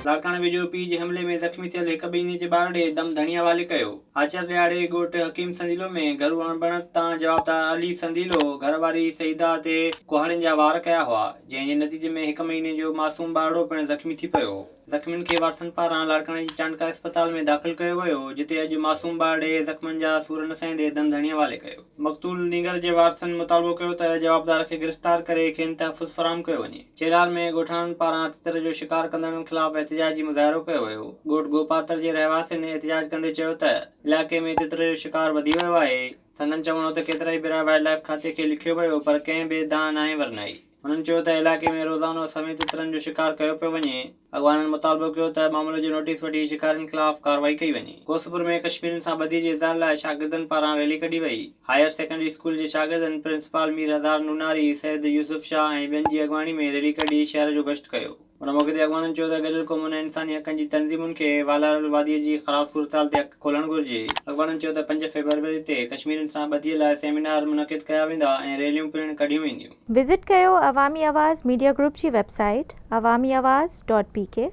लाड़काणे वेझो पीउ जे हमले में ज़ख़्मी थियल 1 महीने जे ॿार ॾे दम धणीअ हवाले कयो। आचर ॾियारे ॻोठ हकीम संदीलो में घरू अणबणत तां जवाबदार अली संदीलो घरवारी सईदा ते कुहाड़ियुनि जा वार कया हुआ, जंहिं जे नतीजे में 1 महीने जो मासूम ॿारड़ो पिणु ज़ख़्मी थी पियो। ज़ख़्मियुनि खे वारसनि पारां लाड़काणे जी चांडका अस्पताल में दाख़िल कयो वियो, जिते अॼु मासूम ॿार ॾे ज़ख़्मनि जा सूर न सहींदे दम धणीअ हवाले कयो। मक़तूल नींगर जे वारसनि मुतालबो कयो त जवाबदार खे गिरफ़्तार करे खेनि तहफ़्फ़ुज़ फराहम कयो वञे। चेलार में ॻोठाणनि पारां तितर जो शिकार कंदड़नि ख़िलाफ़ एहतिजाजी मुज़ाहिरो कयो वियो। ॻोठ गोपातर जे रहवासियुनि एहतिजाज कंदे चयो त इलाइक़े में तितर जो शिकार वधी वियो आहे। संदनि चवणो त केतिराई भेरा वाइल्ड लाइफ खाते खे लिखियो वियो, पर कंहिं बि दांह नाहे वरनाई। हुननि चयो त इलाइक़े में रोज़ानो समय तितरनि जो शिकार कयो पियो वञे। अॻवाननि मुतालबो कयो त मामले जो नोटिस वठी शिकारियुनि ख़िलाफ़ कार्रवाई कई वञे। कोसपुर में कश्मीरियुनि सां ॿधी जे इज़ार लाइ शागिर्दनि पारां रैली कढी वई। हायर सेकेंडरी स्कूल जे शागिर्दनि प्रिंसिपाल मीर हज़ार नूनारी, सैयद यूसुफ शाह ऐं ॿियनि जी अॻवानी में रैली कढी शहर जो गश्त कयो। उन मौक़े ते अॻवाननि चयो त गॾियल क़ौमुनि ऐं इंसानी हक़नि जी तंज़ीमुनि खे वालारल वादीअ जी ख़राब सूरतहाल ते अखि खोलणु घुरिजे। अॻवाननि चयो त 5 फ़रवरी ते कश्मीरियुनि सां ॿधीअ लाइ सेमिनार मुनक़िद कया वेंदा ऐं रैलियूं पिणु कढियूं वेंदियूं। विज़िट कयो अवामी आवाज़ मीडिया ग्रुप जी वेबसाइट awamiawaz.pk।